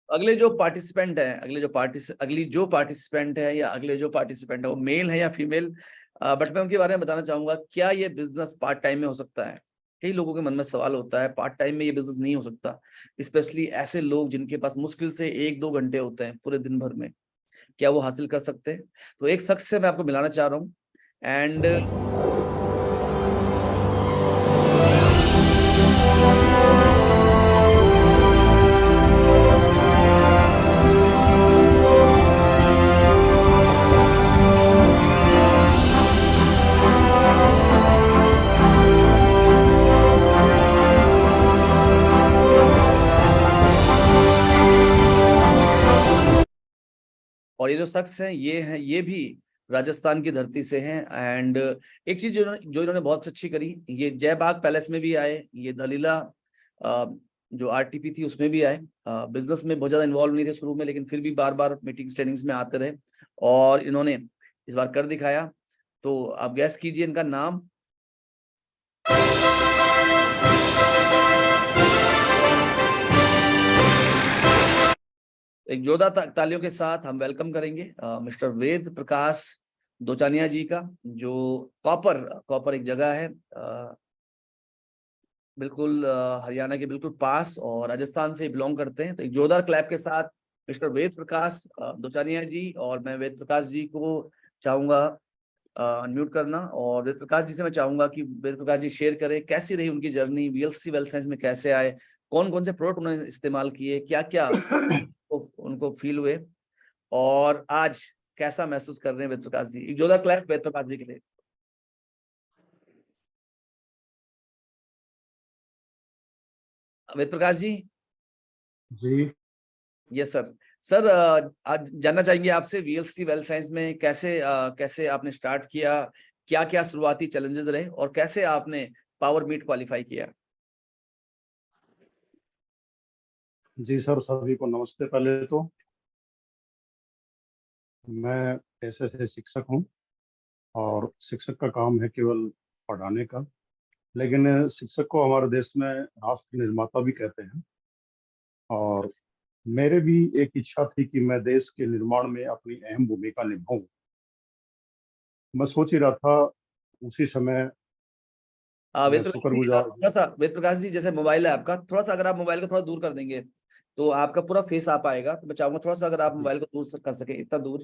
अगले जो पार्टिसिपेंट है, अगली जो पार्टिसिपेंट है या अगले जो पार्टिसिपेंट है वो मेल है या फीमेल, बट मैं उनके बारे में बताना चाहूंगा। क्या ये बिजनेस पार्ट टाइम में हो सकता है? कई लोगों के मन में सवाल होता है, पार्ट टाइम में ये बिजनेस नहीं हो सकता, स्पेशली ऐसे लोग जिनके पास मुश्किल से 1-2 घंटे होते हैं पूरे दिन भर में, क्या वो हासिल कर सकते हैं? तो एक शख्स से मैं आपको मिलाना चाह रहा हूँ। एंड और ये जो शख्स हैं ये भी राजस्थान की धरती से हैं। एंड एक चीज जो इन्होंने बहुत अच्छी करी, ये जयबाग पैलेस में भी आए, ये दलीला जो आरटीपी थी उसमें भी आए। बिजनेस में बहुत ज्यादा इन्वॉल्व नहीं थे शुरू में, लेकिन फिर भी बार बार मीटिंग्स ट्रेनिंग्स में आते रहे और इन्होंने इस बार कर दिखाया। तो आप गैस कीजिए इनका नाम। एक जोरदार तालियों के साथ हम वेलकम करेंगे मिस्टर वेद प्रकाश दोचानिया जी का, जो कॉपर एक जगह है बिल्कुल हरियाणा के बिल्कुल पास, और राजस्थान से बिलोंग करते हैं। तो एक जोरदार क्लैप के साथ मिस्टर वेद प्रकाश दोचानिया जी। और मैं वेद प्रकाश जी को चाहूंगा अनम्यूट करना, और वेद प्रकाश जी से मैं चाहूंगा कि वेद प्रकाश जी शेयर करें कैसी रही उनकी जर्नी, वीएलसी वेल्थ साइंस में कैसे आए, कौन कौन से प्रोडक्ट उन्होंने इस्तेमाल किए, क्या क्या उनको फील हुए, और आज कैसा महसूस कर रहे हैं वेद प्रकाश जी। एक जोरदार क्लैप वेद प्रकाश जी के लिए। वेद प्रकाश जी। जी यस सर। सर आज जानना चाहेंगे आपसे वीएलसी वेल्थ साइंस में कैसे आपने स्टार्ट किया, क्या क्या शुरुआती चैलेंजेस रहे, और कैसे आपने पावर मीट क्वालिफाई किया। जी सर, सभी को नमस्ते। पहले तो मैं पेशे से शिक्षक हूँ और शिक्षक का काम है केवल पढ़ाने का, लेकिन शिक्षक को हमारे देश में राष्ट्र निर्माता भी कहते हैं। और मेरे भी एक इच्छा थी कि मैं देश के निर्माण में अपनी अहम भूमिका निभाऊं। मैं सोच ही रहा था उसी समय। मैं वेद प्रकाश जी शुक्रगुजार हूँ। थोड़ा सा, वेद प्रकाश जी जैसे मोबाइल है आपका, थोड़ा सा अगर आप मोबाइल को थोड़ा दूर कर देंगे तो आपका पूरा फेस आ पाएगा। तो मैं चाहूंगा थोड़ा सा अगर आप जी मोबाइल को दूर कर सके, इतना दूर,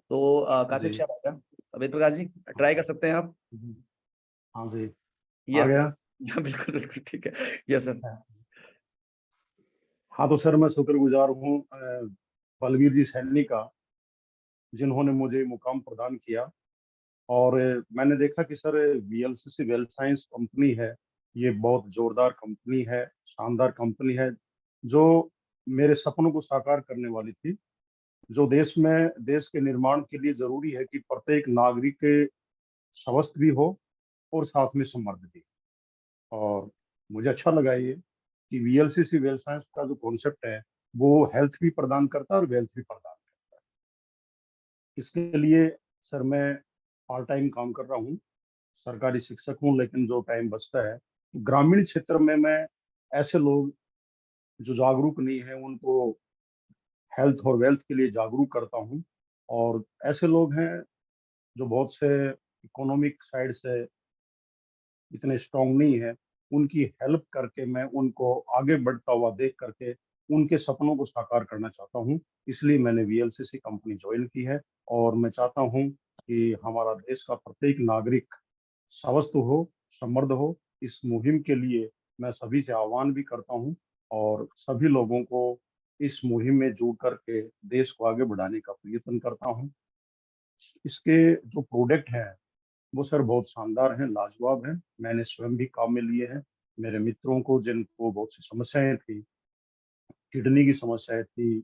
तो काफी जी। अच्छा रहेगा। वेद प्रकाश जी ट्राई कर सकते हैं आप। जी, हाँ जी, आ यस गया। सर। बिल्कुल बिल्कुल ठीक है। Yes sir. हाँ तो सर, मैं शुक्रगुजार हूँ बलवीर जी सैनी का, जिन्होंने मुझे मुकाम प्रदान किया। और मैंने देखा कि sir, VLCC wealth science company है, ये बहुत जोरदार कंपनी है, शानदार कंपनी है, जो मेरे सपनों को साकार करने वाली थी। जो देश के निर्माण के लिए जरूरी है कि प्रत्येक नागरिक स्वस्थ भी हो और साथ में समृद्ध भी। और मुझे अच्छा लगा ये कि वीएलसीसी वेल्थ साइंस का जो कॉन्सेप्ट है, वो हेल्थ भी प्रदान करता है और वेल्थ भी प्रदान करता है। इसके लिए सर, मैं पार्ट टाइम काम कर रहा हूँ। सरकारी शिक्षक हूँ, लेकिन जो टाइम बचता है ग्रामीण क्षेत्र में मैं ऐसे लोग जो जागरूक नहीं है उनको हेल्थ और वेल्थ के लिए जागरूक करता हूँ। और ऐसे लोग हैं जो बहुत से इकोनॉमिक साइड से इतने स्ट्रांग नहीं है, उनकी हेल्प करके मैं उनको आगे बढ़ता हुआ देख करके उनके सपनों को साकार करना चाहता हूँ। इसलिए मैंने वीएलसीसी कंपनी ज्वाइन की है। और मैं चाहता हूँ कि हमारा देश का प्रत्येक नागरिक स्वस्थ हो, समृद्ध हो। इस मुहिम के लिए मैं सभी से आह्वान भी करता हूँ और सभी लोगों को इस मुहिम में जुड़ करके देश को आगे बढ़ाने का प्रयत्न करता हूँ। इसके जो प्रोडक्ट हैं वो सर बहुत शानदार हैं, लाजवाब हैं। मैंने स्वयं भी काम में लिए हैं। मेरे मित्रों को जिनको बहुत सी समस्याएं थी, किडनी की समस्याएं थी,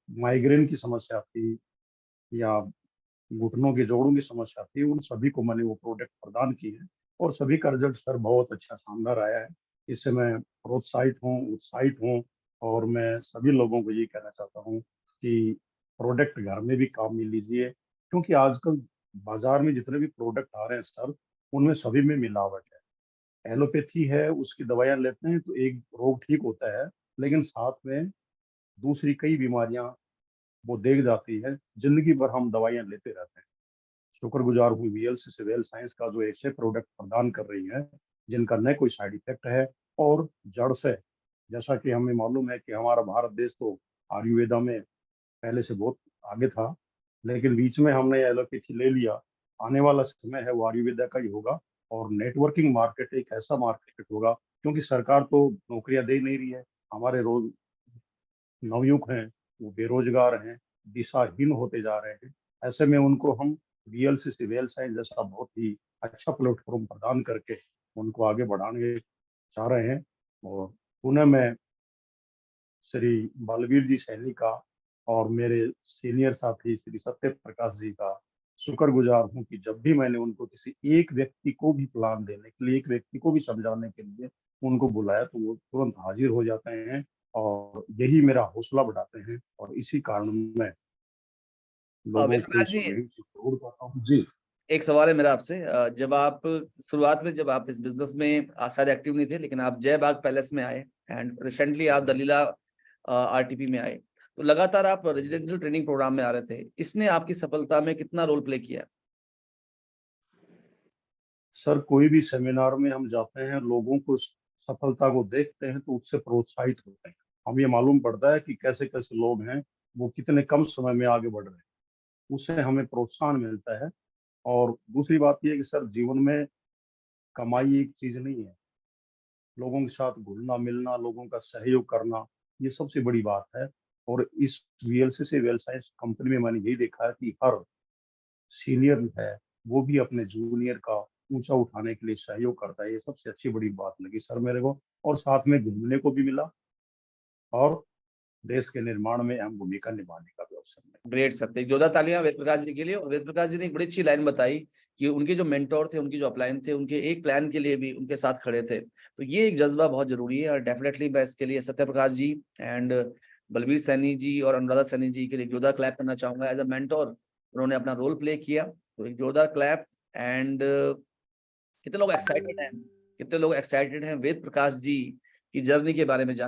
माइग्रेन की समस्या थी, या घुटनों के जोड़ों की समस्या थी, उन सभी को मैंने वो प्रोडक्ट प्रदान किए हैं। और सभी का रिजल्ट सर बहुत अच्छा शानदार आया है। इससे मैं प्रोत्साहित हूँ, उत्साहित हूँ। और मैं सभी लोगों को ये कहना चाहता हूँ कि प्रोडक्ट घर में भी काम में लीजिए, क्योंकि आजकल बाजार में जितने भी प्रोडक्ट आ रहे हैं सर, उनमें सभी में मिलावट है। एलोपैथी है, उसकी दवाइयाँ लेते हैं तो एक रोग ठीक होता है, लेकिन साथ में दूसरी कई बीमारियां वो देख जाती है। जिंदगी भर हम दवाइयां लेते रहते हैं। शुक्रगुजार हूँ वीएलसीसी वेल साइंस का, जो ऐसे प्रोडक्ट प्रदान कर रही है जिनका न कोई साइड इफेक्ट है और जड़ से, जैसा कि हमें मालूम है कि हमारा भारत देश तो आयुर्वेदा में पहले से बहुत आगे था, लेकिन बीच में हमने एलोपैथी ले लिया। आने वाला समय है वो आयुर्वेदा का ही होगा, और नेटवर्किंग मार्केट एक ऐसा मार्केट होगा, क्योंकि सरकार तो नौकरियां दे नहीं रही है। हमारे रोज नवयुवक हैं वो बेरोजगार हैं, दिशाहीन होते जा रहे हैं। ऐसे में उनको हम वीएलसीसी वेल साइंस जैसा बहुत ही अच्छा प्लेटफॉर्म प्रदान करके उनको आगे बढ़ाने चाह रहे हैं। और पुनः मैं श्री बलवीर जी सैनी का और मेरे सीनियर साथी श्री सत्य प्रकाश जी का शुक्रगुजार हूँ कि जब भी मैंने उनको किसी एक व्यक्ति को भी प्लान देने के लिए, एक व्यक्ति को भी समझाने के लिए उनको बुलाया, तो वो तुरंत हाजिर हो जाते हैं और यही मेरा हौसला बढ़ाते हैं। और इसी कारण मैं लोगों वेद को प्रकाश इस जी, मुहिम से जोड़ पाता हूँ। जी एक सवाल है मेरा आपसे। जब आप शुरुआत में, जब आप इस बिजनेस में शायद एक्टिव नहीं थे, लेकिन आप जय बाग पैलेस में आए एंड रिसेंटली आप दलीला आरटीपी में आए, तो लगातार आप रेजिडेंशियल ट्रेनिंग प्रोग्राम में आ रहे थे, इसने आपकी सफलता में कितना रोल प्ले किया? सर, कोई भी सेमिनार में हम जाते हैं, लोगों को सफलता को देखते हैं तो उससे प्रोत्साहित होते हैं। हमें ये मालूम पड़ता है कि कैसे कैसे लोग हैं, वो कितने कम समय में आगे बढ़ रहे हैं। उससे हमें प्रोत्साहन मिलता है। और दूसरी बात यह है कि सर, जीवन में कमाई एक चीज नहीं है। लोगों के साथ घुलना मिलना, लोगों का सहयोग करना, ये सबसे बड़ी बात है। और इस वीएलसीसी वेल साइंस कंपनी में मैंने यही देखा है कि हर सीनियर है वो भी अपने जूनियर का ऊंचा उठाने के लिए सहयोग करता है। ये सबसे अच्छी बड़ी बात लगी सर मेरे को। और साथ में घूमने को भी मिला और देश के निर्माण में अहम भूमिका निभाने का भी अवसर मिला। ग्रेट सर, एक जोरदार तालियां वेद प्रकाश जी के लिए। और वेद प्रकाश जी ने एक बड़ी अच्छी लाइन बताई कि उनके जो मेंटोर थे, उनकी जो अपलाइन थे, उनके एक प्लान के लिए भी उनके साथ खड़े थे। तो ये एक जज्बा बहुत जरूरी है, और डेफिनेटली मैं इसके लिए सत्य प्रकाश जी एंड बलवीर सैनी जी और अनुराधा सैनी जी के लिए जोरदार क्लैप करना चाहूंगा। एज अ मेंटोर उन्होंने अपना रोल प्ले किया, तो एक जोरदार क्लैप। एंड कितने लोग एक्साइटेड हैं, कितने लोग एक्साइटेड हैं वेद प्रकाश जी की जर्नी के बारे में जान